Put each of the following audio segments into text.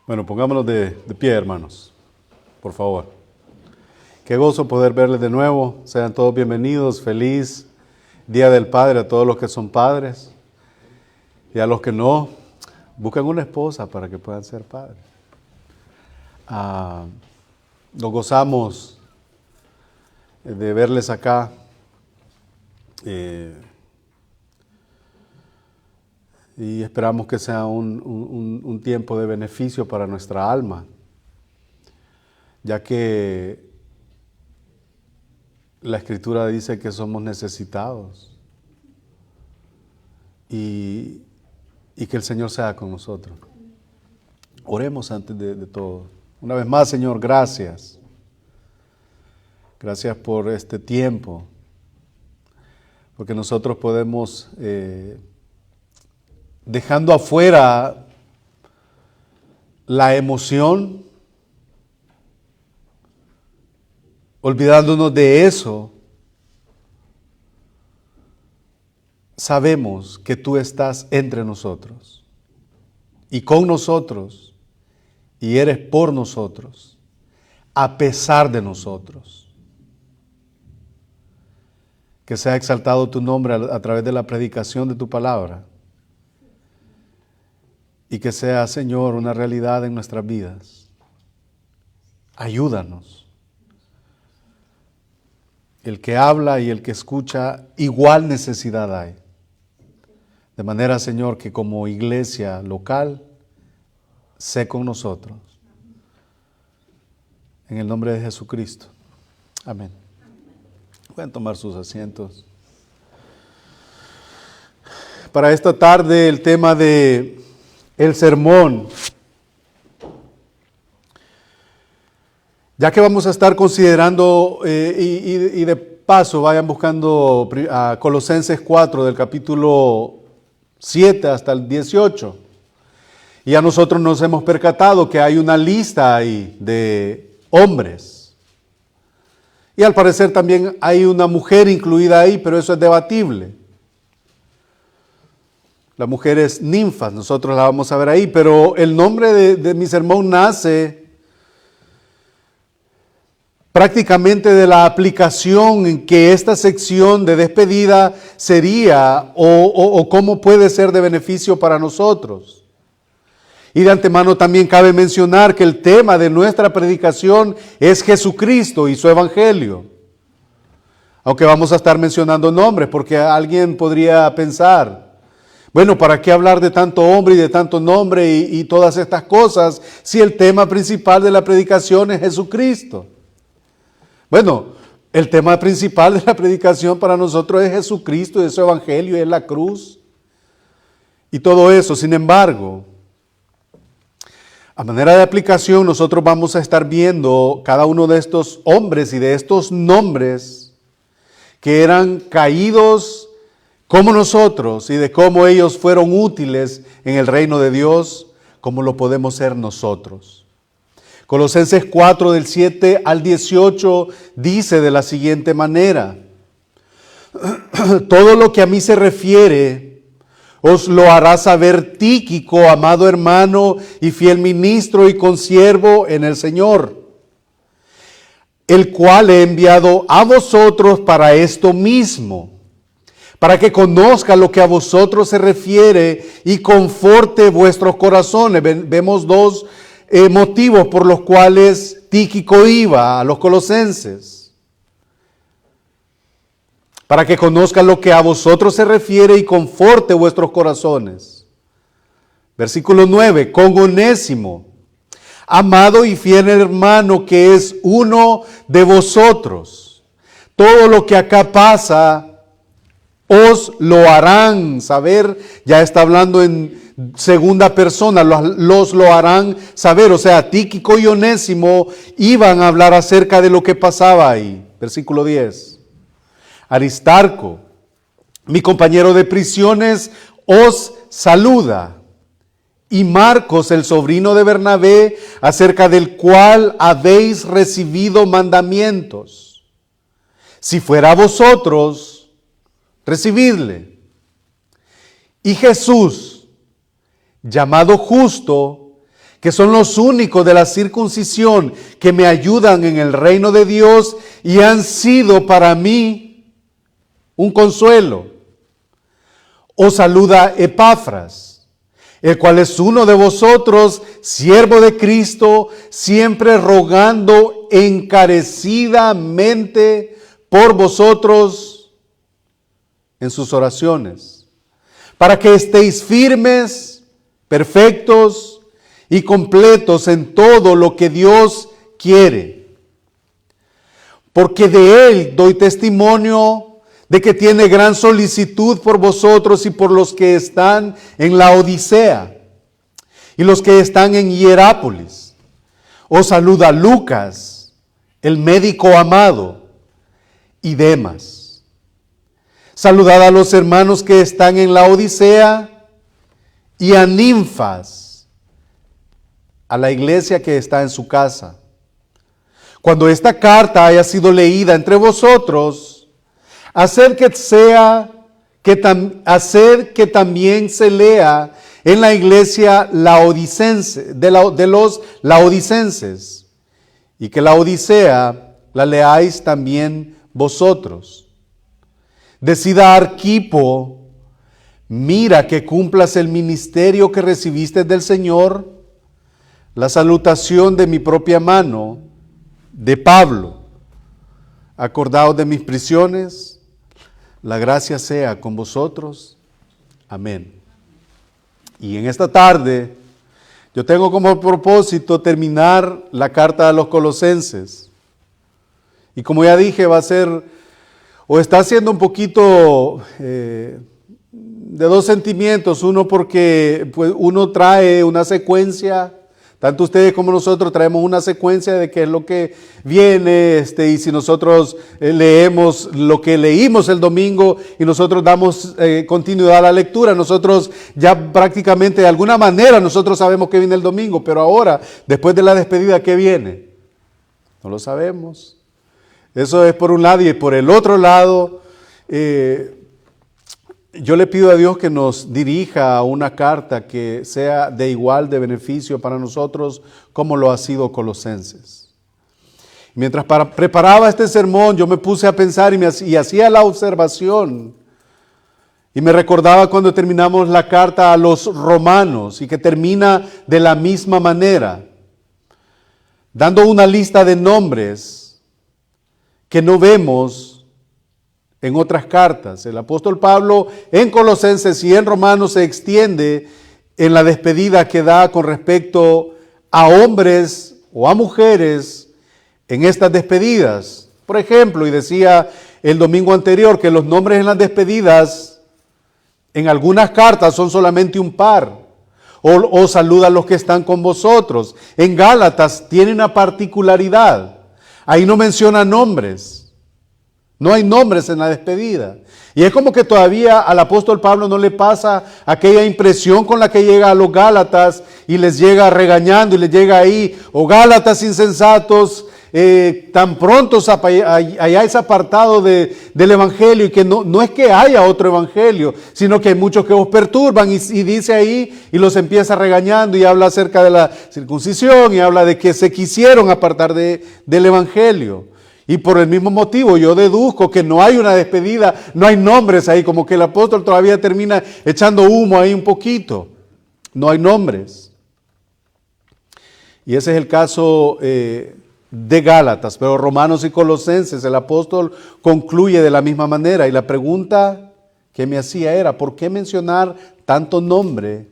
Bueno, pongámonos de pie, hermanos, por favor. Qué gozo poder verles de nuevo. Sean todos bienvenidos. Feliz Día del Padre a todos los que son padres. Y a los que no, busquen una esposa para que puedan ser padres. Nos gozamos de verles acá. Y esperamos que sea un tiempo de beneficio para nuestra alma, ya que la Escritura dice que somos necesitados y que el Señor sea con nosotros. Oremos antes de todo. Una vez más, Señor, gracias. Gracias por este tiempo, porque nosotros podemos, dejando afuera la emoción, olvidándonos de eso, sabemos que tú estás entre nosotros y con nosotros y eres por nosotros, a pesar de nosotros. Que sea exaltado tu nombre a través de la predicación de tu palabra. Y que sea, Señor, una realidad en nuestras vidas. Ayúdanos. El que habla y el que escucha, igual necesidad hay. De manera, Señor, que como iglesia local, sé con nosotros. En el nombre de Jesucristo. Amén. Pueden tomar sus asientos. Para esta tarde, el tema de el sermón. Ya que vamos a estar considerando, y de paso vayan buscando a Colosenses 4 del capítulo 7 hasta el 18. Y a nosotros nos hemos percatado que hay una lista ahí de hombres. Y al parecer también hay una mujer incluida ahí, pero eso es debatible. La mujer es Ninfas, nosotros la vamos a ver ahí, pero el nombre de mi sermón nace prácticamente de la aplicación en que esta sección de despedida sería o cómo puede ser de beneficio para nosotros. Y de antemano también cabe mencionar que el tema de nuestra predicación es Jesucristo y su Evangelio. Aunque vamos a estar mencionando nombres, porque alguien podría pensar, bueno, ¿para qué hablar de tanto hombre y de tanto nombre y todas estas cosas si el tema principal de la predicación es Jesucristo? Bueno, el tema principal de la predicación para nosotros es Jesucristo y es su Evangelio y es la cruz y todo eso. Sin embargo, a manera de aplicación, nosotros vamos a estar viendo cada uno de estos hombres y de estos nombres que eran caídos como nosotros y de cómo ellos fueron útiles en el reino de Dios, como lo podemos ser nosotros. Colosenses 4 del 7 al 18 dice de la siguiente manera: todo lo que a mí se refiere os lo hará saber Tíquico, amado hermano y fiel ministro y consiervo en el Señor, el cual he enviado a vosotros para esto mismo, para que conozca lo que a vosotros se refiere y conforte vuestros corazones. Vemos dos motivos por los cuales Tíquico iba a los colosenses. Para que conozcan lo que a vosotros se refiere y conforte vuestros corazones. Versículo 9, con Onésimo, amado y fiel hermano que es uno de vosotros. Todo lo que acá pasa os lo harán saber. Ya está hablando en segunda persona, los lo harán saber. O sea, Tíquico y Onésimo iban a hablar acerca de lo que pasaba ahí. Versículo 10. Aristarco, mi compañero de prisiones, os saluda. Y Marcos, el sobrino de Bernabé, acerca del cual habéis recibido mandamientos. Si fuera a vosotros, recibidle. Y Jesús, llamado justo, que son los únicos de la circuncisión que me ayudan en el reino de Dios y han sido para mí un consuelo. Os saluda Epafras, el cual es uno de vosotros, siervo de Cristo, siempre rogando encarecidamente por vosotros en sus oraciones, para que estéis firmes, perfectos y completos en todo lo que Dios quiere. Porque de Él doy testimonio de que tiene gran solicitud por vosotros y por los que están en la Odisea y los que están en Hierápolis. Os saluda Lucas, el médico amado, y Demas. Saludad a los hermanos que están en la Odisea y a Ninfas, a la iglesia que está en su casa. Cuando esta carta haya sido leída entre vosotros, hacer que también se lea en la iglesia laodicense, de los laodicenses, y que la Odisea la leáis también vosotros. Decida Arquipo, mira que cumplas el ministerio que recibiste del Señor. La salutación de mi propia mano, de Pablo. Acordaos de mis prisiones, la gracia sea con vosotros. Amén. Y en esta tarde, yo tengo como propósito terminar la carta a los Colosenses. Y como ya dije, va a ser, o está siendo un poquito de dos sentimientos. Uno porque pues, uno trae una secuencia. Tanto ustedes como nosotros traemos una secuencia de qué es lo que viene, y si nosotros leemos lo que leímos el domingo y nosotros damos continuidad a la lectura, nosotros ya prácticamente de alguna manera nosotros sabemos que viene el domingo, pero ahora, después de la despedida, ¿qué viene? No lo sabemos. Eso es por un lado, y por el otro lado, yo le pido a Dios que nos dirija a una carta que sea de igual de beneficio para nosotros como lo ha sido Colosenses. Mientras preparaba este sermón, yo me puse a pensar y hacía la observación y me recordaba cuando terminamos la carta a los romanos y que termina de la misma manera, dando una lista de nombres que no vemos en otras cartas. El apóstol Pablo en Colosenses y en Romanos se extiende en la despedida que da con respecto a hombres o a mujeres en estas despedidas. Por ejemplo, y decía el domingo anterior que los nombres en las despedidas en algunas cartas son solamente un par. O saluda a los que están con vosotros. En Gálatas tiene una particularidad. Ahí no menciona nombres. No hay nombres en la despedida. Y es como que todavía al apóstol Pablo no le pasa aquella impresión con la que llega a los Gálatas y les llega regañando y les llega ahí, o Gálatas insensatos, tan pronto hayáis apartado del Evangelio, y que no es que haya otro Evangelio, sino que hay muchos que os perturban y dice ahí y los empieza regañando y habla acerca de la circuncisión y habla de que se quisieron apartar del Evangelio. Y por el mismo motivo yo deduzco que no hay una despedida, no hay nombres ahí, como que el apóstol todavía termina echando humo ahí un poquito. No hay nombres. Y ese es el caso de Gálatas, pero Romanos y Colosenses, el apóstol concluye de la misma manera. Y la pregunta que me hacía era, ¿por qué mencionar tanto nombre?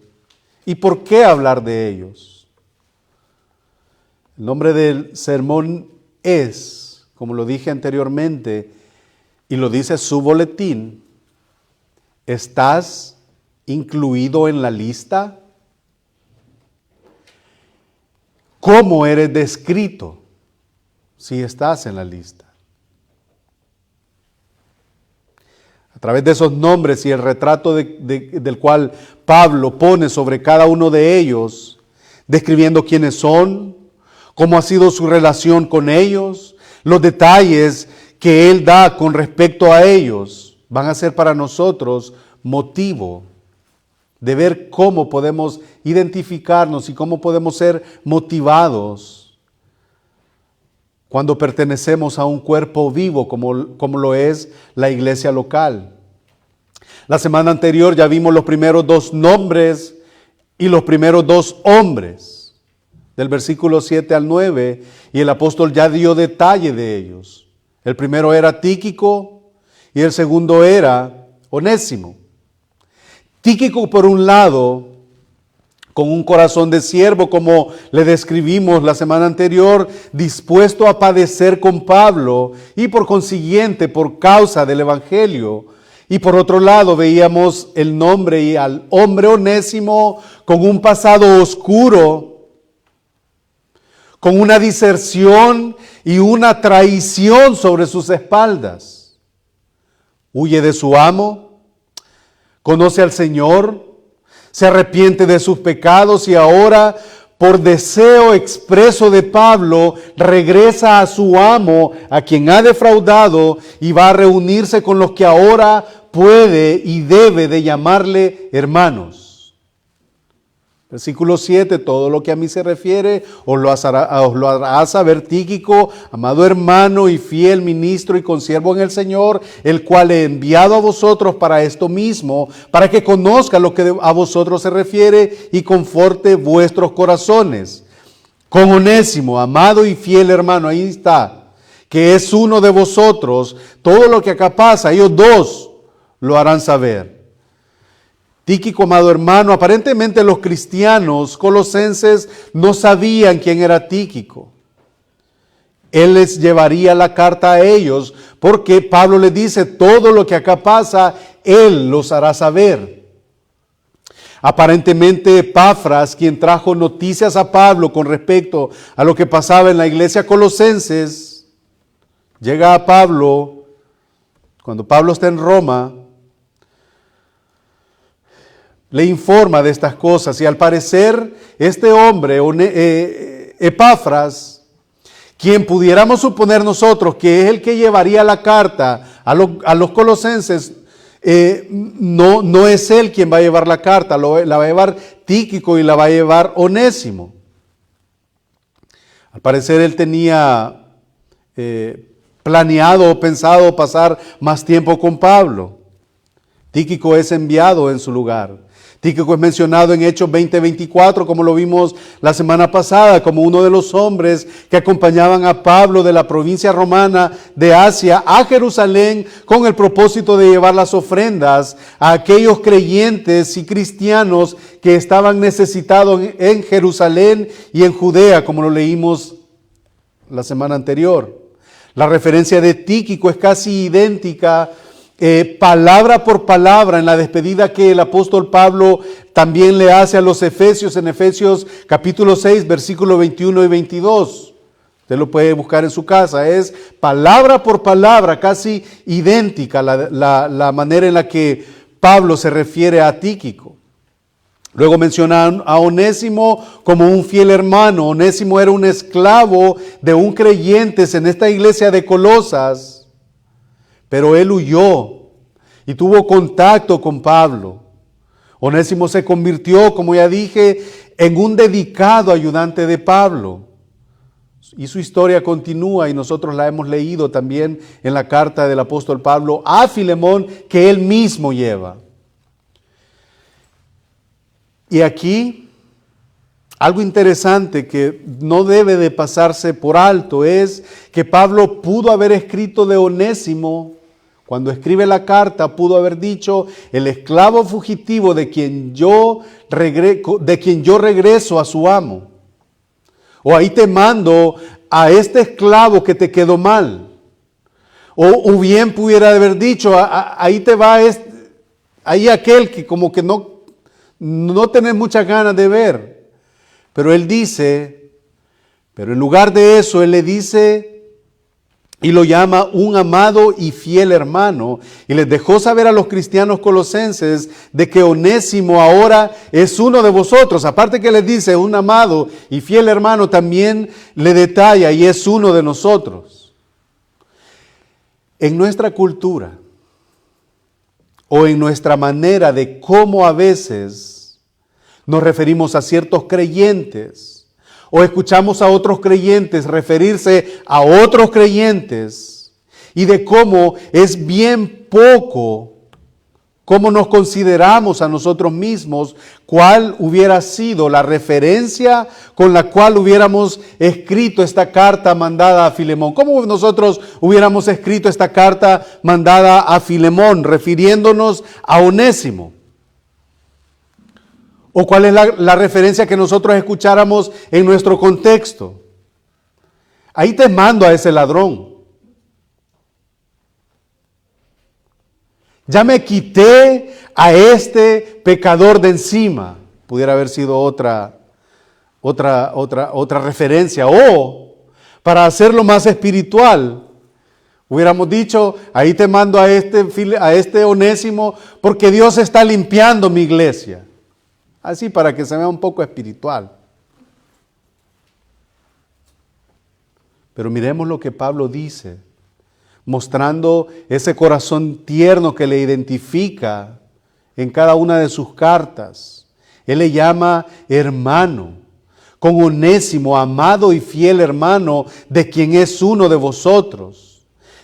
¿Y por qué hablar de ellos? El nombre del sermón es, como lo dije anteriormente, y lo dice su boletín, ¿estás incluido en la lista? ¿Cómo eres descrito si estás en la lista? A través de esos nombres y el retrato del cual Pablo pone sobre cada uno de ellos, describiendo quiénes son, cómo ha sido su relación con ellos, los detalles que él da con respecto a ellos van a ser para nosotros motivo de ver cómo podemos identificarnos y cómo podemos ser motivados cuando pertenecemos a un cuerpo vivo como lo es la iglesia local. La semana anterior ya vimos los primeros dos nombres y los primeros dos hombres, del versículo 7 al 9, y el apóstol ya dio detalle de ellos. El primero era Tíquico y el segundo era Onésimo. Tíquico, por un lado, con un corazón de siervo, como le describimos la semana anterior, dispuesto a padecer con Pablo y por consiguiente por causa del evangelio. Y por otro lado veíamos el nombre y al hombre Onésimo con un pasado oscuro, con una diserción y una traición sobre sus espaldas. Huye de su amo, conoce al Señor, se arrepiente de sus pecados y ahora, por deseo expreso de Pablo, regresa a su amo, a quien ha defraudado, y va a reunirse con los que ahora puede y debe de llamarle hermanos. Versículo 7, todo lo que a mí se refiere os lo hará saber Tíquico, amado hermano y fiel ministro y consiervo en el Señor, el cual he enviado a vosotros para esto mismo, para que conozca lo que a vosotros se refiere y conforte vuestros corazones. Con Onésimo, amado y fiel hermano, ahí está, que es uno de vosotros, todo lo que acá pasa, ellos dos lo harán saber. Tíquico, amado hermano, aparentemente los cristianos colosenses no sabían quién era Tíquico. Él les llevaría la carta a ellos porque Pablo les dice, todo lo que acá pasa, él los hará saber. Aparentemente Epafras, quien trajo noticias a Pablo con respecto a lo que pasaba en la iglesia colosenses, llega a Pablo cuando Pablo está en Roma, le informa de estas cosas y al parecer este hombre, Epafras, quien pudiéramos suponer nosotros que es el que llevaría la carta a los colosenses, no es él quien va a llevar la carta, la va a llevar Tíquico y la va a llevar Onésimo. Al parecer él tenía planeado o pensado pasar más tiempo con Pablo. Tíquico es enviado en su lugar. Tíquico es mencionado en Hechos 20:24, como lo vimos la semana pasada, como uno de los hombres que acompañaban a Pablo de la provincia romana de Asia a Jerusalén con el propósito de llevar las ofrendas a aquellos creyentes y cristianos que estaban necesitados en Jerusalén y en Judea, como lo leímos la semana anterior. La referencia de Tíquico es casi idéntica palabra por palabra en la despedida que el apóstol Pablo también le hace a los Efesios en Efesios capítulo 6 versículos 21 y 22. Usted lo puede buscar en su casa. Es palabra por palabra, casi idéntica la manera en la que Pablo se refiere a Tíquico. Luego menciona a Onésimo como un fiel hermano. Onésimo era un esclavo de un creyente en esta iglesia de Colosas. Pero él huyó y tuvo contacto con Pablo. Onésimo se convirtió, como ya dije, en un dedicado ayudante de Pablo. Y su historia continúa y nosotros la hemos leído también en la carta del apóstol Pablo a Filemón que él mismo lleva. Y aquí algo interesante que no debe de pasarse por alto es que Pablo pudo haber escrito de Onésimo. Cuando escribe la carta pudo haber dicho, el esclavo fugitivo de quien yo regreso a su amo. O ahí te mando a este esclavo que te quedó mal. O bien pudiera haber dicho, ahí te va ahí aquel que como que no tenés muchas ganas de ver. Pero él dice, pero en lugar de eso, él le dice y lo llama un amado y fiel hermano. Y les dejó saber a los cristianos colosenses de que Onésimo ahora es uno de vosotros. Aparte que les dice un amado y fiel hermano, también le detalla y es uno de nosotros. En nuestra cultura, o en nuestra manera de cómo a veces nos referimos a ciertos creyentes o escuchamos a otros creyentes referirse a otros creyentes y de cómo es bien poco cómo nos consideramos a nosotros mismos, cuál hubiera sido la referencia con la cual hubiéramos escrito esta carta mandada a Filemón. ¿Cómo nosotros hubiéramos escrito esta carta mandada a Filemón, refiriéndonos a Onésimo? ¿O cuál es la referencia que nosotros escucháramos en nuestro contexto? Ahí te mando a ese ladrón. Ya me quité a este pecador de encima. Pudiera haber sido otra referencia. O, para hacerlo más espiritual, hubiéramos dicho, ahí te mando a este Onésimo, porque Dios está limpiando mi iglesia. Así, para que se vea un poco espiritual. Pero miremos lo que Pablo dice, mostrando ese corazón tierno que le identifica en cada una de sus cartas. Él le llama hermano, con Onésimo, amado y fiel hermano, de quien es uno de vosotros.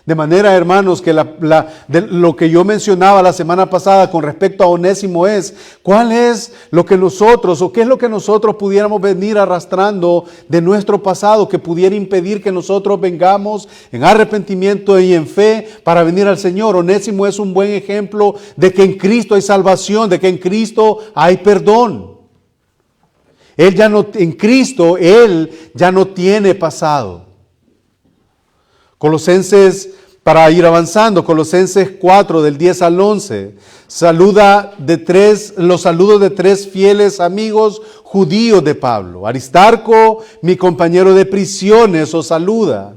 De manera, hermanos, que de lo que yo mencionaba la semana pasada con respecto a Onésimo es, ¿cuál es lo que nosotros, o qué es lo que nosotros pudiéramos venir arrastrando de nuestro pasado que pudiera impedir que nosotros vengamos en arrepentimiento y en fe para venir al Señor? Onésimo es un buen ejemplo de que en Cristo hay salvación, de que en Cristo hay perdón. En Cristo, Él ya no tiene pasado. Colosenses, para ir avanzando, Colosenses 4, del 10 al 11, los saludos de tres fieles amigos judíos de Pablo. Aristarco, mi compañero de prisiones, os saluda.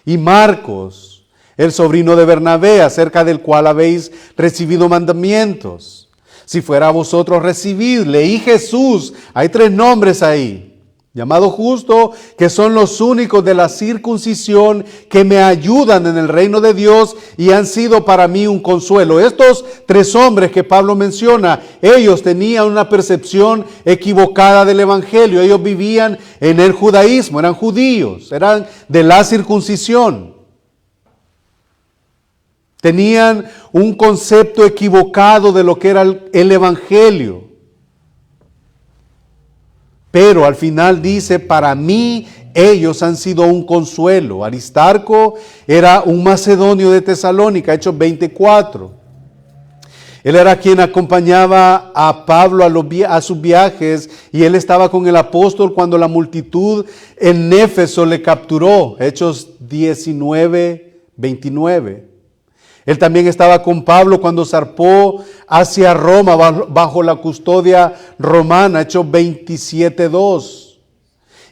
Y Marcos, el sobrino de Bernabé, acerca del cual habéis recibido mandamientos. Si fuera a vosotros recibidle. Y Jesús, hay tres nombres ahí. Llamado Justo, que son los únicos de la circuncisión que me ayudan en el reino de Dios y han sido para mí un consuelo. Estos tres hombres que Pablo menciona, ellos tenían una percepción equivocada del evangelio. Ellos vivían en el judaísmo, eran judíos, eran de la circuncisión. Tenían un concepto equivocado de lo que era el evangelio. Pero al final dice, para mí ellos han sido un consuelo. Aristarco era un macedonio de Tesalónica, Hechos 24. Él era quien acompañaba a Pablo a sus viajes y él estaba con el apóstol cuando la multitud en Éfeso le capturó, Hechos 19, 29. Él también estaba con Pablo cuando zarpó hacia Roma bajo la custodia romana, Hechos 27, 2.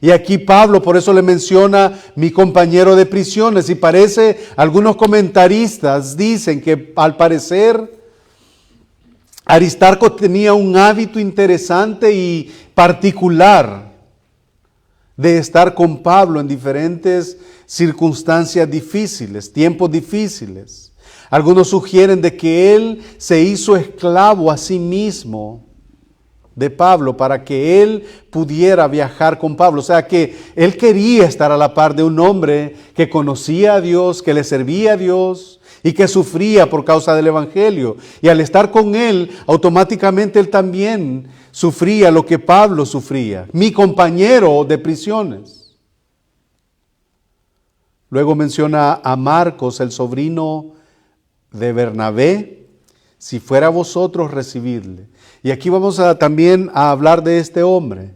Y aquí Pablo por eso le menciona mi compañero de prisiones. Y algunos comentaristas dicen que al parecer Aristarco tenía un hábito interesante y particular de estar con Pablo en diferentes circunstancias difíciles, tiempos difíciles. Algunos sugieren de que él se hizo esclavo a sí mismo de Pablo para que él pudiera viajar con Pablo. O sea que él quería estar a la par de un hombre que conocía a Dios, que le servía a Dios y que sufría por causa del evangelio. Y al estar con él, automáticamente él también sufría lo que Pablo sufría. Mi compañero de prisiones. Luego menciona a Marcos, el sobrino de Bernabé, si fuera vosotros recibidle. Y aquí vamos también a hablar de este hombre,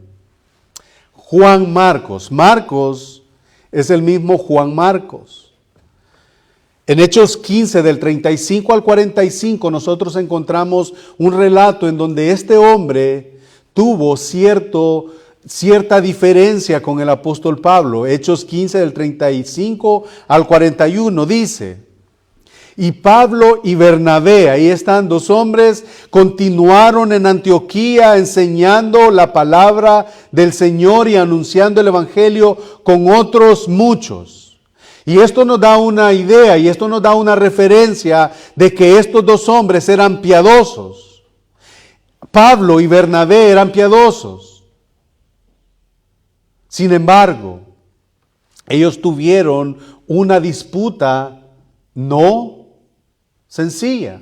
Juan Marcos. Marcos es el mismo Juan Marcos. En Hechos 15, del 35 al 45, nosotros encontramos un relato en donde este hombre tuvo cierta diferencia con el apóstol Pablo. Hechos 15, del 35 al 41, dice: y Pablo y Bernabé, ahí están dos hombres, continuaron en Antioquía enseñando la palabra del Señor y anunciando el evangelio con otros muchos. Y esto nos da una idea y esto nos da una referencia de que estos dos hombres eran piadosos. Pablo y Bernabé eran piadosos. Sin embargo, ellos tuvieron una disputa no sencilla.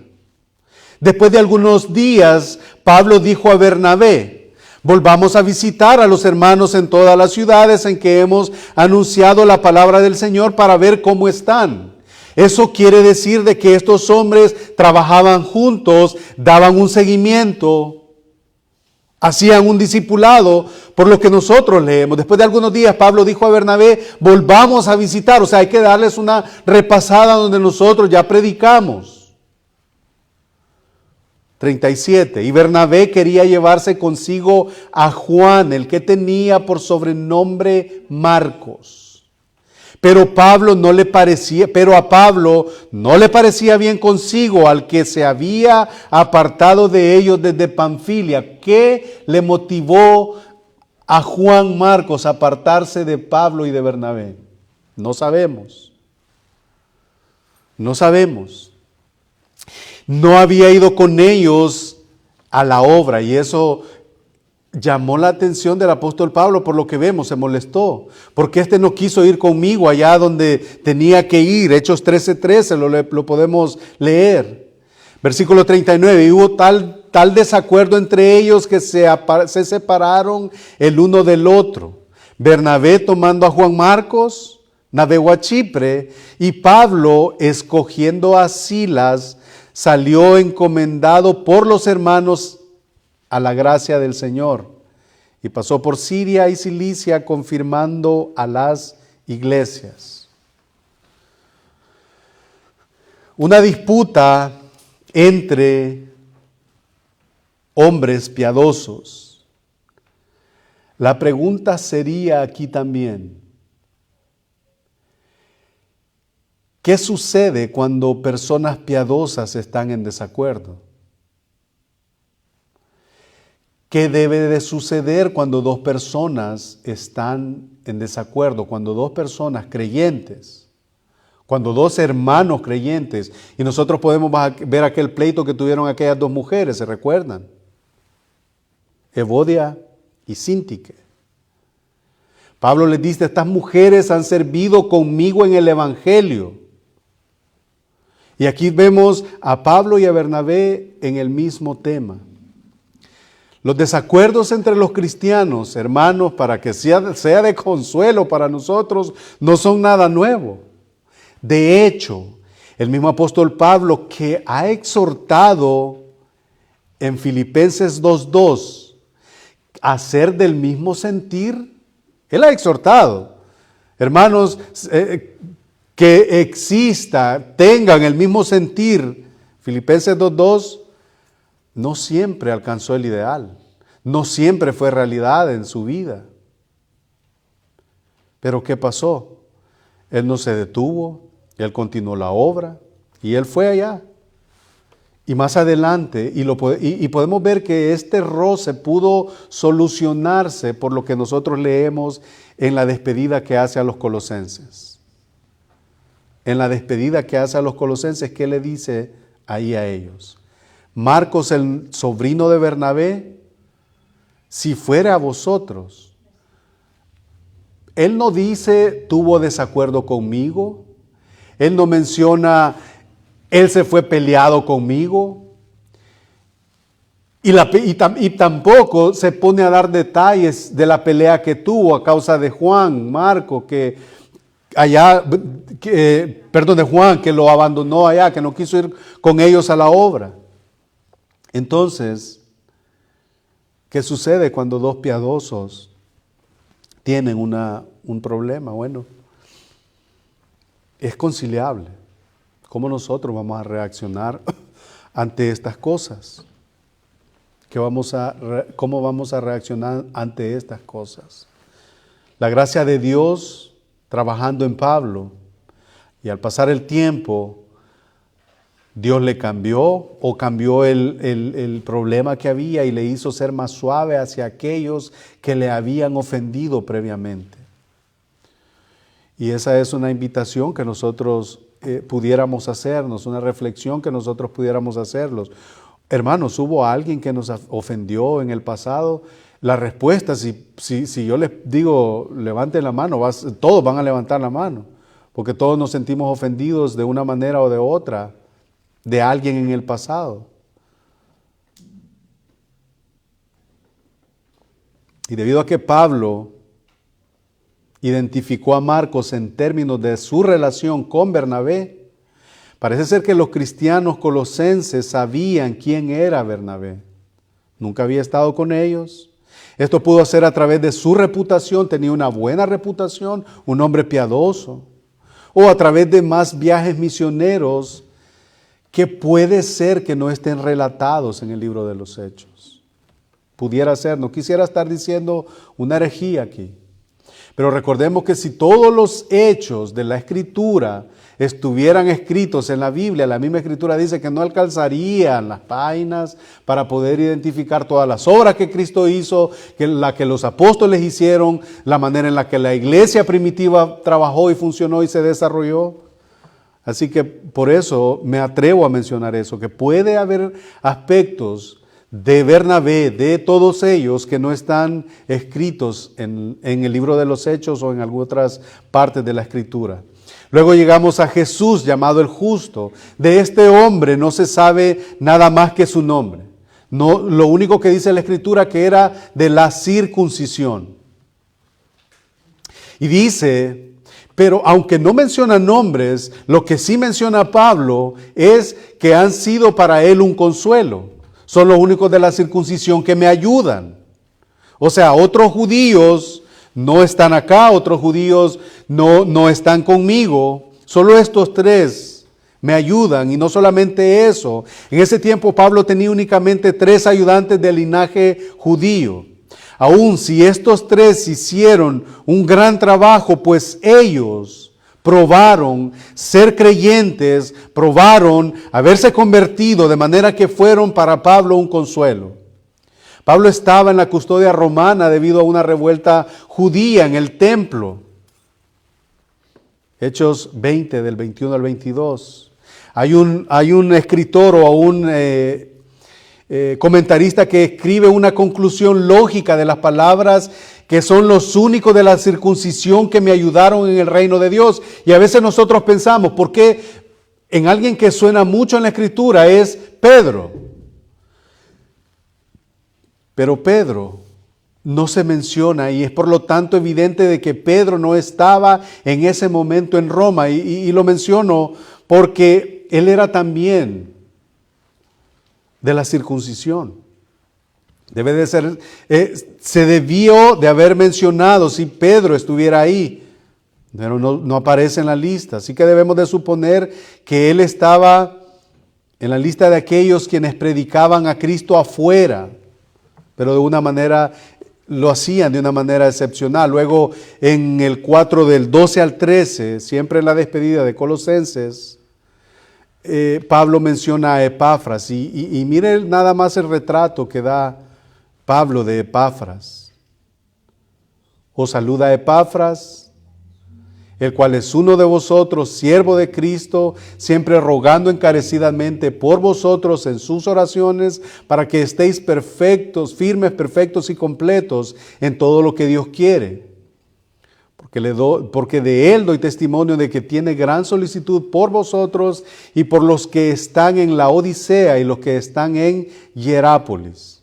Después de algunos días, Pablo dijo a Bernabé: volvamos a visitar a los hermanos en todas las ciudades en que hemos anunciado la palabra del Señor para ver cómo están. Eso quiere decir de que estos hombres trabajaban juntos, daban un seguimiento, hacían un discipulado, por lo que nosotros leemos. Después de algunos días, Pablo dijo a Bernabé: volvamos a visitar. O sea, hay que darles una repasada donde nosotros ya predicamos. 37. Y Bernabé quería llevarse consigo a Juan, el que tenía por sobrenombre Marcos. Pero a Pablo no le parecía bien consigo, al que se había apartado de ellos desde Panfilia. ¿Qué le motivó a Juan Marcos a apartarse de Pablo y de Bernabé? No sabemos. No sabemos. No había ido con ellos a la obra, y eso llamó la atención del apóstol Pablo. Por lo que vemos, se molestó, porque no quiso ir conmigo allá donde tenía que ir. Hechos 13:13 lo podemos leer. Versículo 39, y hubo tal desacuerdo entre ellos que se separaron el uno del otro. Bernabé, tomando a Juan Marcos, navegó a Chipre, y Pablo, escogiendo a Silas, salió encomendado por los hermanos a la gracia del Señor, y pasó por Siria y Cilicia, confirmando a las iglesias. Una disputa entre hombres piadosos. La pregunta sería aquí también: ¿qué sucede cuando personas piadosas están en desacuerdo? ¿Qué debe de suceder cuando dos personas están en desacuerdo? Cuando dos personas creyentes, cuando dos hermanos creyentes, y nosotros podemos ver aquel pleito que tuvieron aquellas dos mujeres, ¿se recuerdan? Evodia y Síntique. Pablo les dice: estas mujeres han servido conmigo en el evangelio. Y aquí vemos a Pablo y a Bernabé en el mismo tema. Los desacuerdos entre los cristianos, hermanos, para que sea de consuelo para nosotros, no son nada nuevo. De hecho, el mismo apóstol Pablo, que ha exhortado en Filipenses 2:2 a ser del mismo sentir, él ha exhortado, hermanos, que tengan el mismo sentir. Filipenses 2:2 no siempre alcanzó el ideal, no siempre fue realidad en su vida. Pero ¿qué pasó? Él no se detuvo, él continuó la obra y él fue allá. Y más adelante, y podemos ver que este roce pudo solucionarse por lo que nosotros leemos en la despedida que hace a los colosenses. En la despedida que hace a los colosenses, ¿qué le dice ahí a ellos? Marcos, el sobrino de Bernabé, si fuera a vosotros. Él no dice: tuvo desacuerdo conmigo. Él no menciona: él se fue peleado conmigo. Y tampoco se pone a dar detalles de la pelea que tuvo a causa de Juan Marcos, de Juan, que lo abandonó allá, que no quiso ir con ellos a la obra. Entonces, ¿qué sucede cuando dos piadosos tienen un problema? Bueno, es conciliable. ¿Cómo nosotros vamos a reaccionar ante estas cosas? ¿Cómo vamos a reaccionar ante estas cosas? La gracia de Dios trabajando en Pablo, y al pasar el tiempo, Dios le cambió el problema que había y le hizo ser más suave hacia aquellos que le habían ofendido previamente. Y esa es una invitación que nosotros pudiéramos hacernos, una reflexión que nosotros pudiéramos hacerlos. Hermanos, ¿hubo alguien que nos ofendió en el pasado? La respuesta, si yo les digo, levanten la mano, todos van a levantar la mano, porque todos nos sentimos ofendidos de una manera o de otra de alguien en el pasado. Y debido a que Pablo identificó a Marcos en términos de su relación con Bernabé, parece ser que los cristianos colosenses sabían quién era Bernabé. Nunca había estado con ellos. Esto pudo ser a través de su reputación, tenía una buena reputación, un hombre piadoso, o a través de más viajes misioneros que puede ser que no estén relatados en el libro de los Hechos. Pudiera ser, no quisiera estar diciendo una herejía aquí. Pero recordemos que si todos los hechos de la Escritura estuvieran escritos en la Biblia, la misma Escritura dice que no alcanzarían las páginas para poder identificar todas las obras que Cristo hizo, la que los apóstoles hicieron, la manera en la que la iglesia primitiva trabajó y funcionó y se desarrolló. Así que por eso me atrevo a mencionar eso, que puede haber aspectos de Bernabé, de todos ellos que no están escritos en el libro de los Hechos o en algunas otras partes de la Escritura. Luego llegamos a Jesús, llamado el Justo. De este hombre no se sabe nada más que su nombre. No, lo único que dice la Escritura que era de la circuncisión. Y dice, pero aunque no menciona nombres, lo que sí menciona Pablo es que han sido para él un consuelo. Son los únicos de la circuncisión que me ayudan. O sea, otros judíos no están acá, otros judíos no están conmigo. Solo estos tres me ayudan. Y no solamente eso. En ese tiempo Pablo tenía únicamente 3 ayudantes del linaje judío. Aun si estos 3 hicieron un gran trabajo, pues ellos probaron ser creyentes, probaron haberse convertido, de manera que fueron para Pablo un consuelo. Pablo estaba en la custodia romana debido a una revuelta judía en el templo. Hechos 20, del 21 al 22. Hay un escritor o un comentarista que escribe una conclusión lógica de las palabras que son los únicos de la circuncisión que me ayudaron en el reino de Dios. Y a veces nosotros pensamos, ¿por qué en alguien que suena mucho en la Escritura es Pedro? Pero Pedro no se menciona y es por lo tanto evidente de que Pedro no estaba en ese momento en Roma. Y lo menciono porque él era también de la circuncisión. Debe de ser, se debió de haber mencionado si Pedro estuviera ahí, pero no aparece en la lista. Así que debemos de suponer que él estaba en la lista de aquellos quienes predicaban a Cristo afuera, pero de una manera, lo hacían de una manera excepcional. Luego en el 4 del 12 al 13, siempre en la despedida de Colosenses, Pablo menciona a Epafras y mire nada más el retrato que da Pablo de Epafras. Os saluda Epafras, el cual es uno de vosotros, siervo de Cristo, siempre rogando encarecidamente por vosotros en sus oraciones, para que estéis perfectos, firmes, perfectos y completos en todo lo que Dios quiere. Porque de él doy testimonio de que tiene gran solicitud por vosotros y por los que están en la Odisea y los que están en Hierápolis,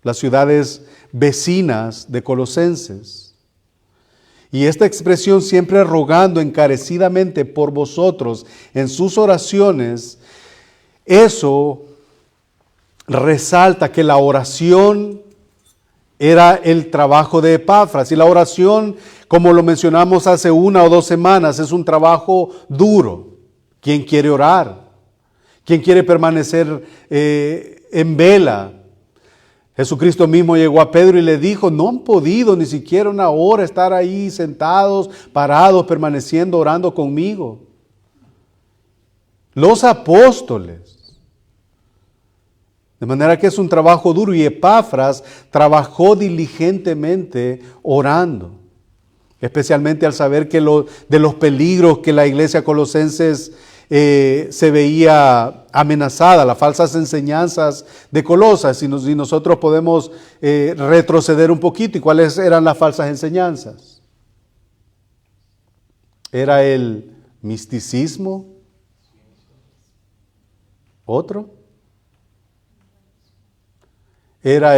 las ciudades vecinas de Colosenses. Y esta expresión, siempre rogando encarecidamente por vosotros en sus oraciones, eso resalta que la oración era el trabajo de Epafras. Y la oración, como lo mencionamos hace 1 o 2 semanas, es un trabajo duro. ¿Quién quiere orar? ¿Quién quiere permanecer en vela? Jesucristo mismo llegó a Pedro y le dijo, no han podido ni siquiera una hora estar ahí sentados, parados, permaneciendo, orando conmigo. Los apóstoles. De manera que es un trabajo duro y Epafras trabajó diligentemente orando. especialmente al saber de los peligros que la iglesia colosenses se veía amenazada, las falsas enseñanzas de Colosas. Y nosotros podemos retroceder un poquito. ¿Y cuáles eran las falsas enseñanzas? Era el misticismo. ¿Otro? Era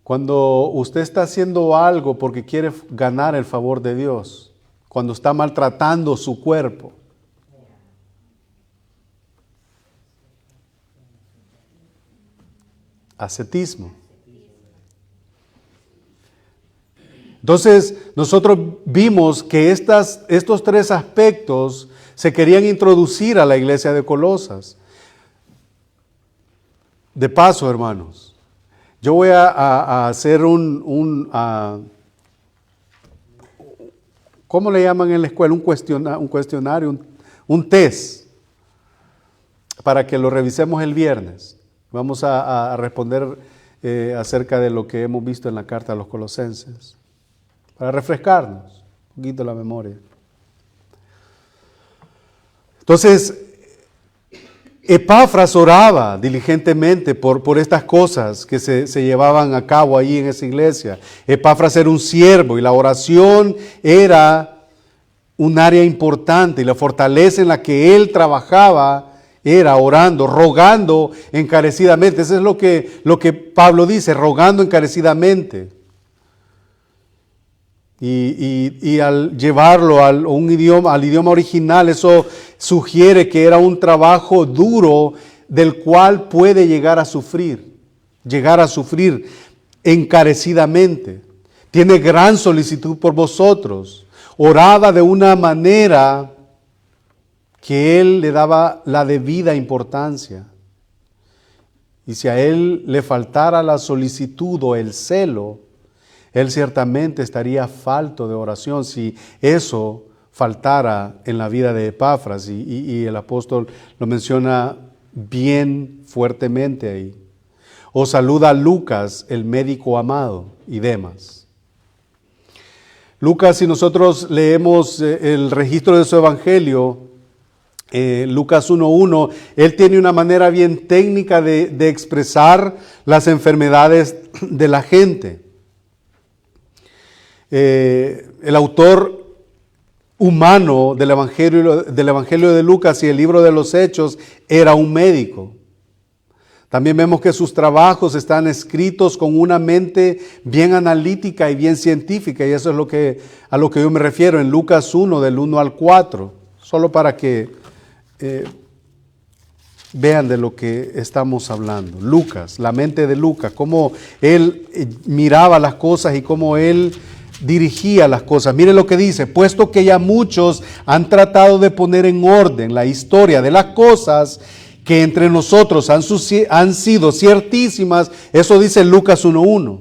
cuando usted está haciendo algo porque quiere ganar el favor de Dios, cuando está maltratando su cuerpo. Ascetismo. Entonces, nosotros vimos que estos tres aspectos se querían introducir a la iglesia de Colosas. De paso, hermanos, yo voy a hacer ¿cómo le llaman en la escuela? Un cuestionario, un test, para que lo revisemos el viernes. Vamos a responder acerca de lo que hemos visto en la carta a los colosenses, para refrescarnos un poquito la memoria. Entonces, Epafras oraba diligentemente por estas cosas que se llevaban a cabo ahí en esa iglesia. Epafras era un siervo y la oración era un área importante, y la fortaleza en la que él trabajaba era orando, rogando encarecidamente. Eso es lo que Pablo dice, rogando encarecidamente. Y al llevarlo al idioma original, eso sugiere que era un trabajo duro del cual puede llegar a sufrir encarecidamente. Tiene gran solicitud por vosotros. Oraba de una manera que él le daba la debida importancia. Y si a él le faltara la solicitud o el celo, él ciertamente estaría falto de oración si eso faltara en la vida de Epafras. Y el apóstol lo menciona bien fuertemente ahí. Os saluda Lucas, el médico amado, y Demas. Lucas, si nosotros leemos el registro de su evangelio, Lucas 1:1, él tiene una manera bien técnica de expresar las enfermedades de la gente. El autor humano del Evangelio de Lucas y el libro de los Hechos era un médico. También vemos que sus trabajos están escritos con una mente bien analítica y bien científica, y eso es a lo que yo me refiero en Lucas 1, del 1 al 4, solo para que vean de lo que estamos hablando. Lucas, la mente de Lucas, cómo él miraba las cosas y cómo él dirigía las cosas. Miren lo que dice: puesto que ya muchos han tratado de poner en orden la historia de las cosas que entre nosotros han sido ciertísimas, eso dice Lucas 1:1.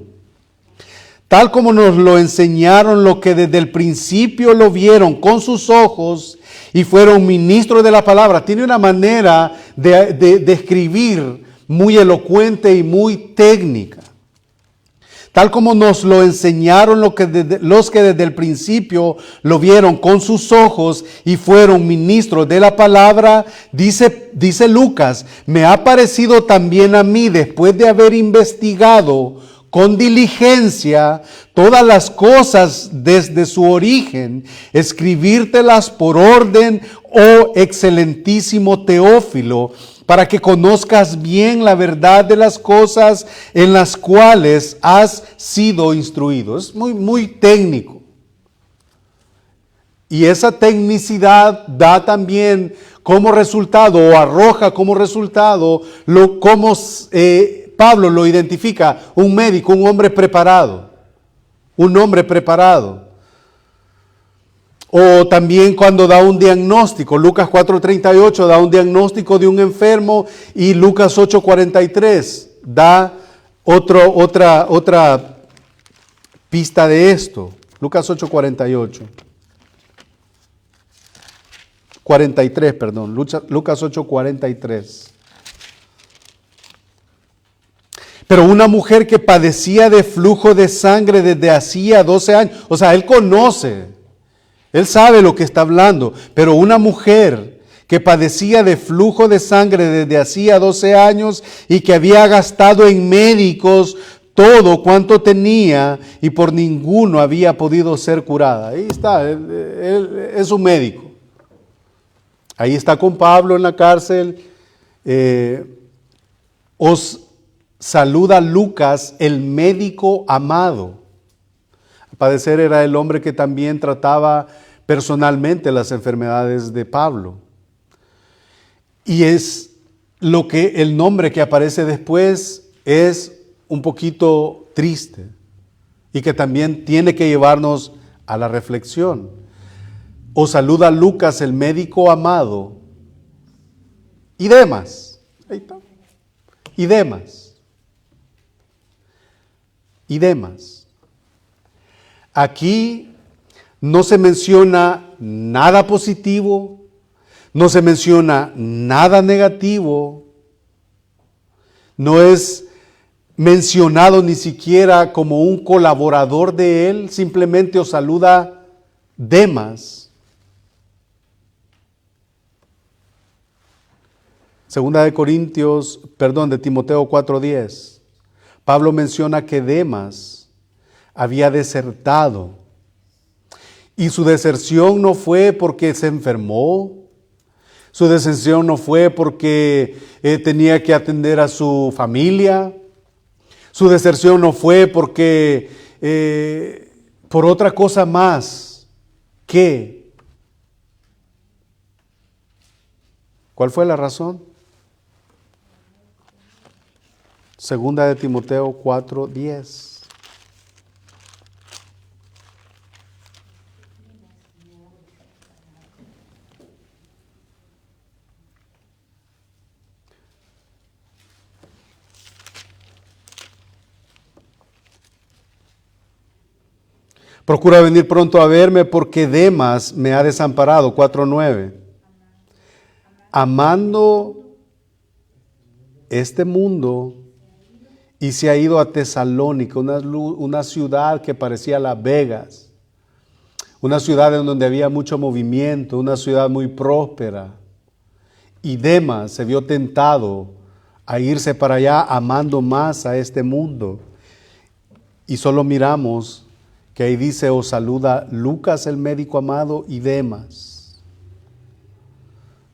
Tal como nos lo enseñaron lo que desde el principio lo vieron con sus ojos y fueron ministros de la palabra. Tiene una manera de escribir muy elocuente y muy técnica. Tal como nos lo enseñaron los que desde el principio lo vieron con sus ojos y fueron ministros de la palabra, dice Lucas, me ha parecido también a mí, después de haber investigado con diligencia todas las cosas desde su origen, escribírtelas por orden, oh excelentísimo Teófilo, para que conozcas bien la verdad de las cosas en las cuales has sido instruido. Es muy, muy técnico. Y esa tecnicidad da también como resultado, o arroja como resultado, cómo Pablo lo identifica: un médico, un hombre preparado. Un hombre preparado. O también cuando da un diagnóstico, Lucas 4:38 da un diagnóstico de un enfermo, y Lucas 8:43 da otra pista de esto. Lucas 8:43, Lucas 8:43. Pero una mujer que padecía de flujo de sangre desde hacía 12 años, o sea, él conoce, él sabe lo que está hablando, pero una mujer que padecía de flujo de sangre desde hacía 12 años y que había gastado en médicos todo cuanto tenía y por ninguno había podido ser curada. Ahí está, él es un médico. Ahí está con Pablo en la cárcel. Os saluda Lucas, el médico amado. Al parecer era el hombre que también trataba personalmente las enfermedades de Pablo. Y es lo que el nombre que aparece después es un poquito triste y que también tiene que llevarnos a la reflexión. Os saluda Lucas, el médico amado, y Demas. Ahí está. Y Demas. Y Demas. Aquí no se menciona nada positivo, no se menciona nada negativo, no es mencionado ni siquiera como un colaborador de él, simplemente os saluda Demas. Segunda de Timoteo 4:10. Pablo menciona que Demas había desertado. Y su deserción no fue porque se enfermó. Su deserción no fue porque tenía que atender a su familia. Su deserción no fue porque por otra cosa más que. ¿Cuál fue la razón? Segunda de Timoteo 4:10. Procura venir pronto a verme porque Demas me ha desamparado. 4:9. Amando este mundo y se ha ido a Tesalónica, una ciudad que parecía Las Vegas, una ciudad en donde había mucho movimiento, una ciudad muy próspera. Y Demas se vio tentado a irse para allá amando más a este mundo. Y solo miramos que ahí dice, os saluda Lucas el médico amado y Demas.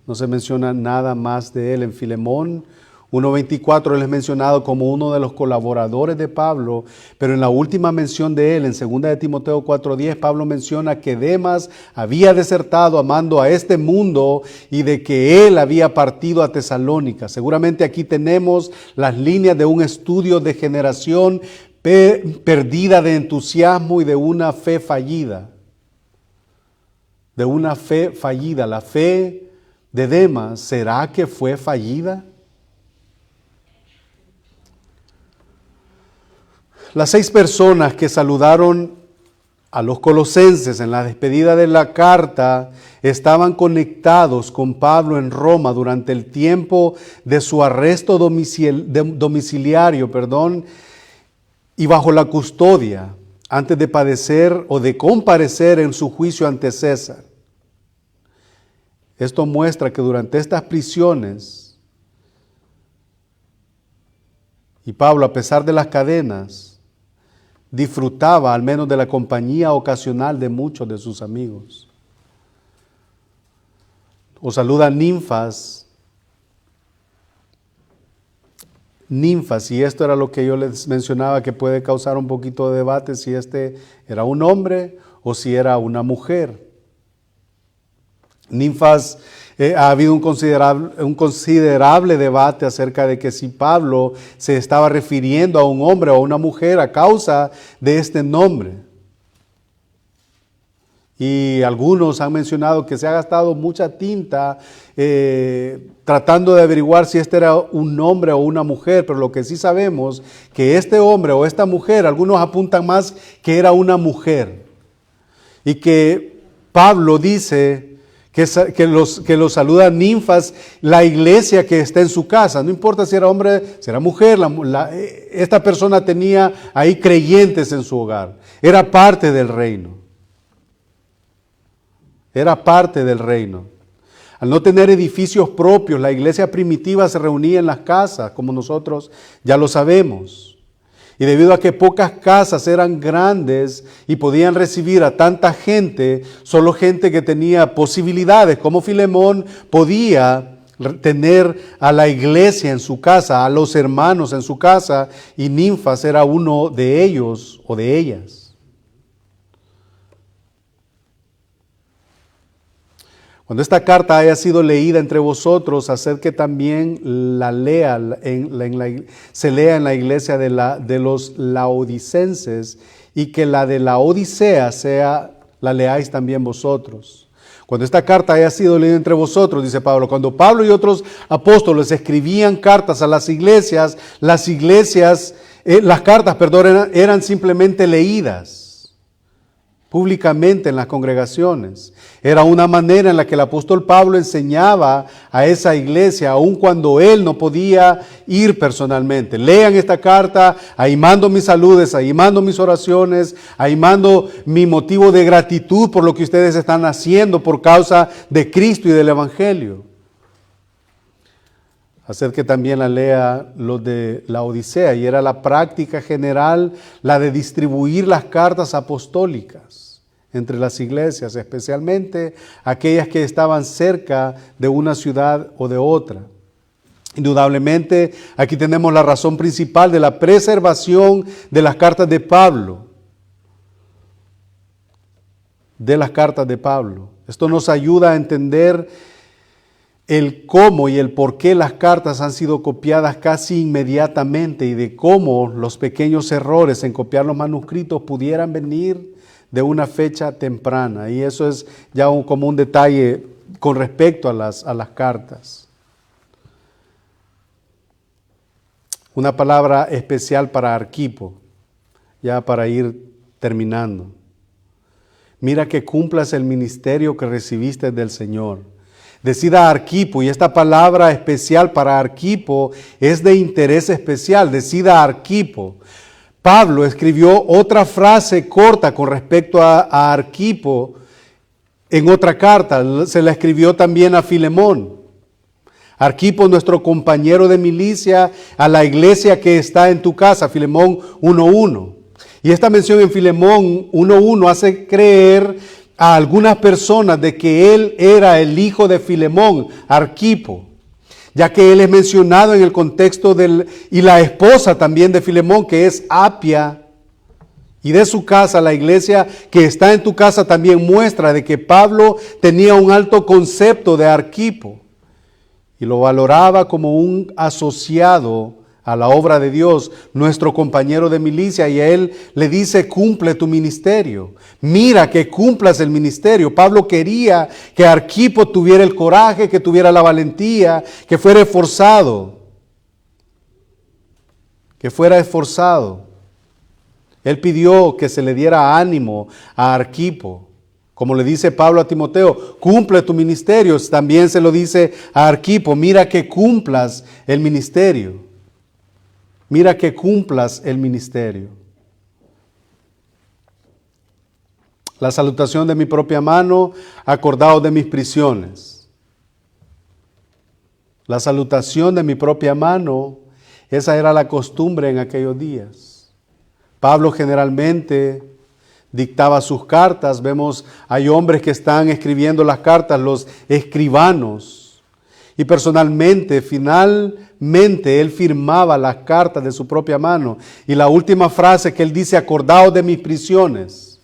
No se menciona nada más de él. En Filemón 1:24 él es mencionado como uno de los colaboradores de Pablo, pero en la última mención de él, en 2 de Timoteo 4:10, Pablo menciona que Demas había desertado amando a este mundo y de que él había partido a Tesalónica. Seguramente aquí tenemos las líneas de un estudio de generación perdida de entusiasmo y de una fe fallida. De una fe fallida. La fe de Demas, ¿será que fue fallida? Las 6 personas que saludaron a los colosenses en la despedida de la carta estaban conectados con Pablo en Roma durante el tiempo de su arresto domiciliario, y bajo la custodia, antes de padecer o de comparecer en su juicio ante César. Esto muestra que durante estas prisiones, y Pablo, a pesar de las cadenas, disfrutaba al menos de la compañía ocasional de muchos de sus amigos. Os saluda Ninfas, y esto era lo que yo les mencionaba que puede causar un poquito de debate si este era un hombre o si era una mujer. Ninfas, ha habido un considerable debate acerca de que si Pablo se estaba refiriendo a un hombre o a una mujer a causa de este nombre. Y algunos han mencionado que se ha gastado mucha tinta tratando de averiguar si este era un hombre o una mujer, pero lo que sí sabemos que este hombre o esta mujer, algunos apuntan más que era una mujer. Y que Pablo dice que los saluda Ninfas, la iglesia que está en su casa. No importa si era hombre, si era mujer, esta persona tenía ahí creyentes en su hogar. Era parte del reino. Era parte del reino. Al no tener edificios propios, la iglesia primitiva se reunía en las casas, como nosotros ya lo sabemos. Y debido a que pocas casas eran grandes y podían recibir a tanta gente, solo gente que tenía posibilidades, como Filemón, podía tener a la iglesia en su casa, a los hermanos en su casa, y Ninfas era uno de ellos o de ellas. Cuando esta carta haya sido leída entre vosotros, haced que también se lea en la iglesia de los laodicenses, y que la de la Odisea la leáis también vosotros. Cuando esta carta haya sido leída entre vosotros, dice Pablo, cuando Pablo y otros apóstoles escribían cartas a las cartas eran simplemente leídas públicamente en las congregaciones. Era una manera en la que el apóstol Pablo enseñaba a esa iglesia, aun cuando él no podía ir personalmente. Lean esta carta, ahí mando mis saludes, ahí mando mis oraciones, ahí mando mi motivo de gratitud por lo que ustedes están haciendo por causa de Cristo y del Evangelio. Haced que también la lea los de la Odisea, y era la práctica general la de distribuir las cartas apostólicas entre las iglesias, especialmente aquellas que estaban cerca de una ciudad o de otra. Indudablemente, aquí tenemos la razón principal de la preservación de las cartas de Pablo. Esto nos ayuda a entender el cómo y el por qué las cartas han sido copiadas casi inmediatamente, y de cómo los pequeños errores en copiar los manuscritos pudieran venir de una fecha temprana. Y eso es ya como un detalle con respecto a las cartas. Una palabra especial para Arquipo, ya para ir terminando. Mira que cumplas el ministerio que recibiste del Señor. Decida Arquipo, y esta palabra especial para Arquipo es de interés especial. Decida Arquipo. Pablo escribió otra frase corta con respecto a Arquipo en otra carta. Se la escribió también a Filemón. Arquipo, nuestro compañero de milicia, a la iglesia que está en tu casa, Filemón 1:1. Y esta mención en Filemón 1:1 hace creer a algunas personas de que él era el hijo de Filemón, Arquipo, ya que él es mencionado en el contexto y la esposa también de Filemón, que es Apia, y de su casa, la iglesia que está en tu casa, también muestra de que Pablo tenía un alto concepto de Arquipo y lo valoraba como un asociado a la obra de Dios, nuestro compañero de milicia, y a él le dice: cumple tu ministerio. Mira que cumplas el ministerio. Pablo quería que Arquipo tuviera el coraje, que tuviera la valentía, que fuera esforzado. Él pidió que se le diera ánimo a Arquipo. Como le dice Pablo a Timoteo, cumple tu ministerio. También se lo dice a Arquipo: mira que cumplas el ministerio. Mira que cumplas el ministerio. La salutación de mi propia mano, acordaos de mis prisiones. La salutación de mi propia mano, esa era la costumbre en aquellos días. Pablo generalmente dictaba sus cartas. Hay hombres que están escribiendo las cartas, los escribanos. Y finalmente, él firmaba las cartas de su propia mano. Y la última frase que él dice: acordaos de mis prisiones.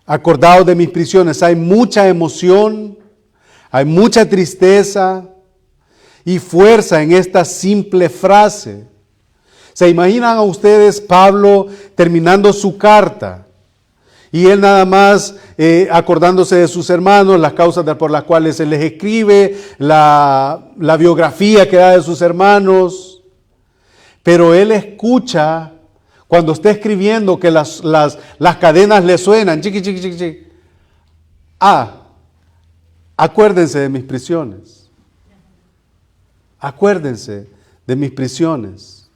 Acordaos de mis prisiones. Hay mucha emoción, hay mucha tristeza y fuerza en esta simple frase. ¿Se imaginan a ustedes Pablo terminando su carta? Y él nada más acordándose de sus hermanos, las causas por las cuales él les escribe, la biografía que da de sus hermanos. Pero él escucha cuando está escribiendo que las cadenas le suenan. Chiqui, chiqui, chiqui, chiqui. Acuérdense de mis prisiones. Acuérdense de mis prisiones.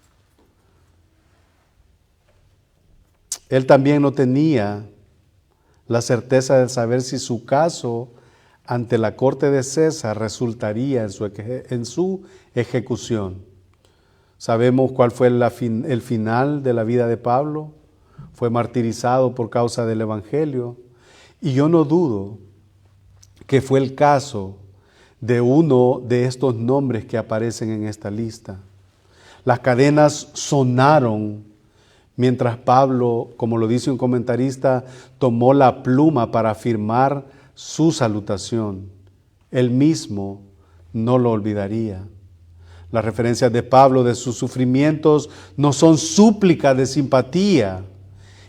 Él también no tenía la certeza de saber si su caso ante la corte de César resultaría en su ejecución. Sabemos cuál fue el final de la vida de Pablo. Fue martirizado por causa del Evangelio. Y yo no dudo que fue el caso de uno de estos nombres que aparecen en esta lista. Las cadenas sonaron mientras Pablo, como lo dice un comentarista, tomó la pluma para firmar su salutación. Él mismo no lo olvidaría. Las referencias de Pablo de sus sufrimientos no son súplicas de simpatía.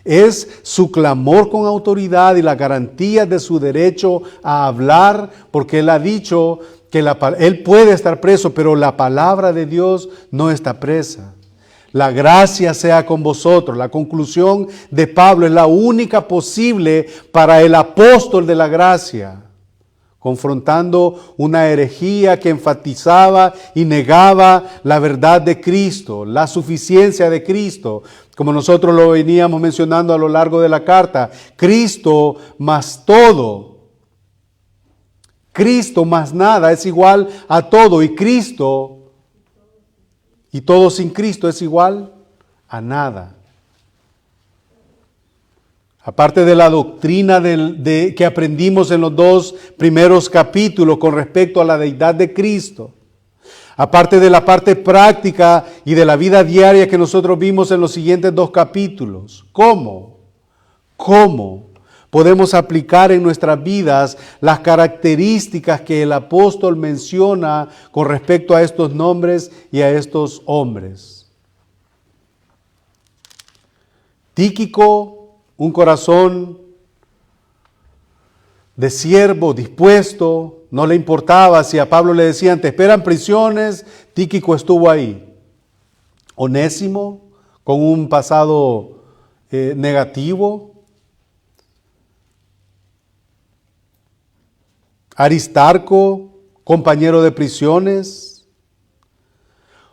Es su clamor con autoridad y la garantía de su derecho a hablar, porque él ha dicho que él puede estar preso, pero la palabra de Dios no está presa. La gracia sea con vosotros. La conclusión de Pablo es la única posible para el apóstol de la gracia, confrontando una herejía que enfatizaba y negaba la verdad de Cristo, la suficiencia de Cristo, como nosotros lo veníamos mencionando a lo largo de la carta. Cristo más todo, Cristo más nada es igual a todo, y Cristo y todo sin Cristo es igual a nada. Aparte de la doctrina que aprendimos en los 2 primeros capítulos con respecto a la deidad de Cristo, aparte de la parte práctica y de la vida diaria que nosotros vimos en los siguientes 2 capítulos, ¿cómo podemos aplicar en nuestras vidas las características que el apóstol menciona con respecto a estos nombres y a estos hombres? Tíquico, un corazón de siervo, dispuesto, no le importaba si a Pablo le decían, te esperan prisiones, Tíquico estuvo ahí. Onésimo, con un pasado negativo. Aristarco, compañero de prisiones.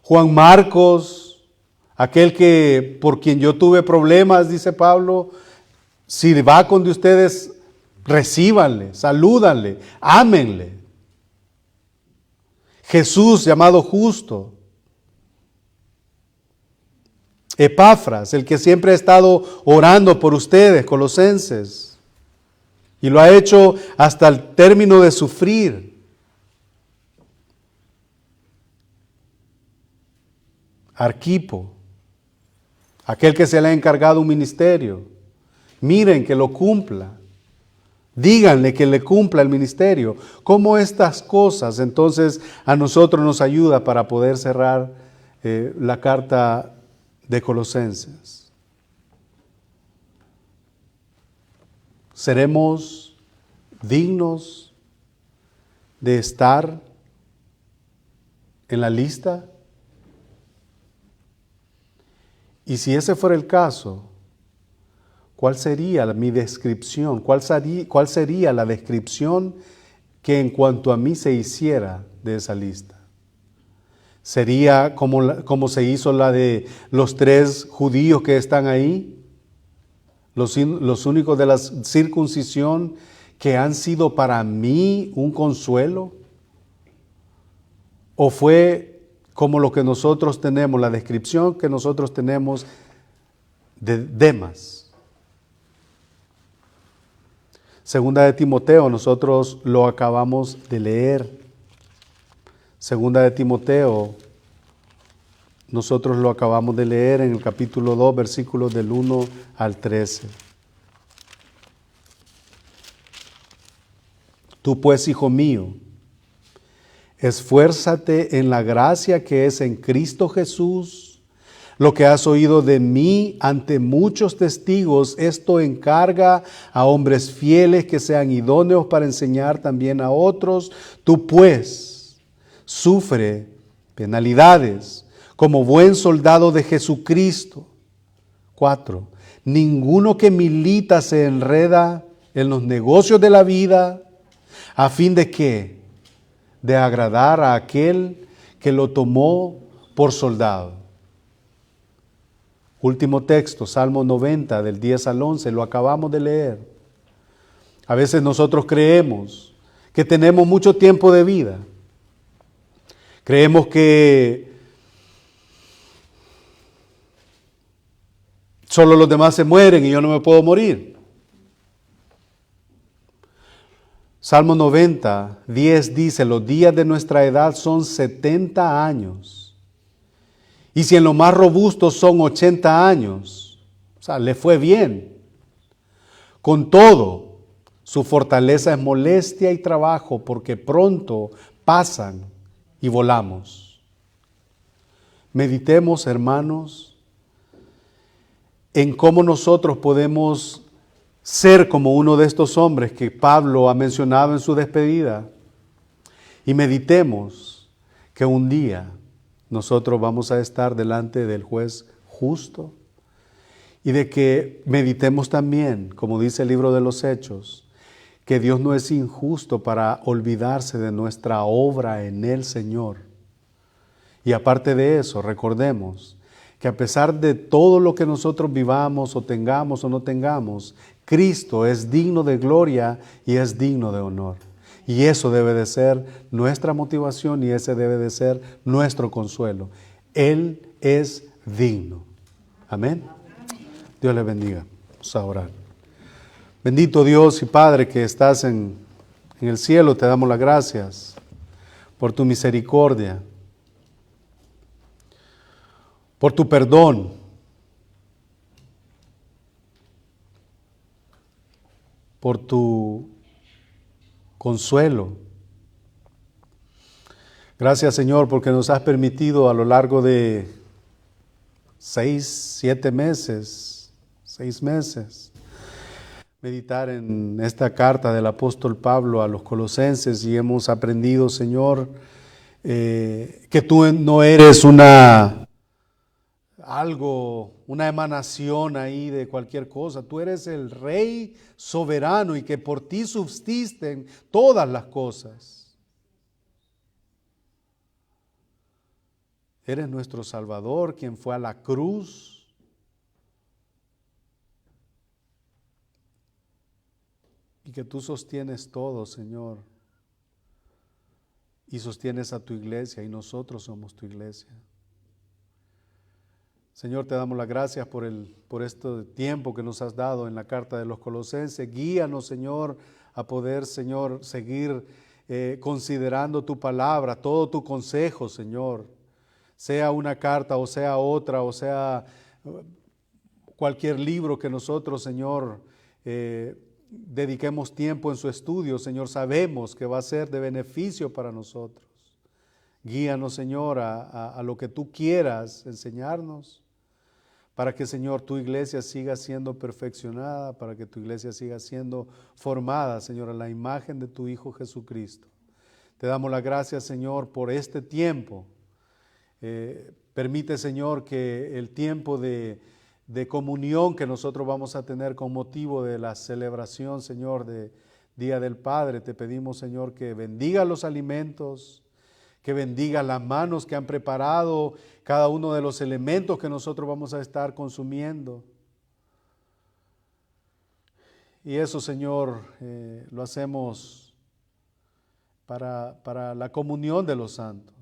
Juan Marcos, aquel que por quien yo tuve problemas, dice Pablo, si va con de ustedes, recíbanle, salúdanle, ámenle. Jesús, llamado justo. Epafras, el que siempre ha estado orando por ustedes, colosenses, y lo ha hecho hasta el término de sufrir. Arquipo, aquel que se le ha encargado un ministerio. Miren que lo cumpla. Díganle que le cumpla el ministerio. ¿Cómo estas cosas entonces a nosotros nos ayuda para poder cerrar la carta de Colosenses? ¿Seremos dignos de estar en la lista? Y si ese fuera el caso, ¿cuál sería mi descripción? ¿Cuál sería la descripción que en cuanto a mí se hiciera de esa lista? ¿Sería como se hizo la de los 3 judíos que están ahí? Los únicos de la circuncisión que han sido para mí un consuelo. ¿O fue como lo que nosotros tenemos, la descripción que nosotros tenemos de Demas? Segunda de Timoteo, nosotros lo acabamos de leer. Segunda de Timoteo, nosotros lo acabamos de leer en el capítulo 2, versículos del 1 al 13. Tú pues, hijo mío, esfuérzate en la gracia que es en Cristo Jesús. Lo que has oído de mí ante muchos testigos, esto encarga a hombres fieles que sean idóneos para enseñar también a otros. Tú pues, sufre penalidades como buen soldado de Jesucristo. 4. Ninguno que milita se enreda en los negocios de la vida, ¿A fin de qué? De agradar a aquel que lo tomó por soldado. Último texto, Salmo 90, del 10 al 11, lo acabamos de leer. A veces nosotros creemos que tenemos mucho tiempo de vida. Creemos que solo los demás se mueren y yo no me puedo morir. Salmo 90, 10 dice, los días de nuestra edad son 70 años. Y si en lo más robusto son 80 años, o sea, le fue bien. Con todo, su fortaleza es molestia y trabajo, porque pronto pasan y volamos. Meditemos, hermanos, en cómo nosotros podemos ser como uno de estos hombres que Pablo ha mencionado en su despedida. Y meditemos que un día nosotros vamos a estar delante del juez justo. Y de que meditemos también, como dice el libro de los Hechos, que Dios no es injusto para olvidarse de nuestra obra en el Señor. Y aparte de eso, recordemos que a pesar de todo lo que nosotros vivamos o tengamos o no tengamos, Cristo es digno de gloria y es digno de honor. Y eso debe de ser nuestra motivación y ese debe de ser nuestro consuelo. Él es digno. Amén. Dios le bendiga. Vamos a orar. Bendito Dios y Padre que estás en el cielo, te damos las gracias por tu misericordia, por tu perdón, por tu consuelo. Gracias, Señor, porque nos has permitido a lo largo de 6 meses, meditar en esta carta del apóstol Pablo a los colosenses y hemos aprendido, Señor, que tú no eres una emanación ahí de cualquier cosa. Tú eres el Rey soberano y que por ti subsisten todas las cosas. Eres nuestro Salvador, quien fue a la cruz y que tú sostienes todo, Señor, y sostienes a tu iglesia y nosotros somos tu iglesia. Señor, te damos las gracias por este tiempo que nos has dado en la carta de los Colosenses. Guíanos, Señor, a poder, Señor, seguir considerando tu palabra, todo tu consejo, Señor. Sea una carta o sea otra o sea cualquier libro que nosotros, Señor, dediquemos tiempo en su estudio, Señor, sabemos que va a ser de beneficio para nosotros. Guíanos, Señor, a lo que tú quieras enseñarnos, para que, Señor, tu iglesia siga siendo perfeccionada, para que tu iglesia siga siendo formada, Señor, a la imagen de tu Hijo Jesucristo. Te damos las gracias, Señor, por este tiempo. Permite, Señor, que el tiempo de comunión que nosotros vamos a tener con motivo de la celebración, Señor, de Día del Padre, te pedimos, Señor, que bendiga los alimentos, que bendiga las manos que han preparado cada uno de los elementos que nosotros vamos a estar consumiendo. Y eso, Señor, lo hacemos para la comunión de los santos,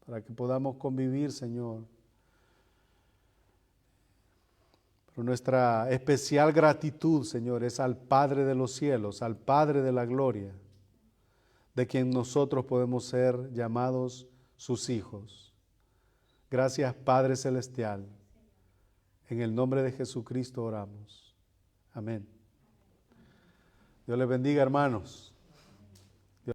para que podamos convivir, Señor. Pero nuestra especial gratitud, Señor, es al Padre de los cielos, al Padre de la gloria, de quien nosotros podemos ser llamados sus hijos. Gracias, Padre Celestial. En el nombre de Jesucristo oramos. Amén. Dios les bendiga, hermanos.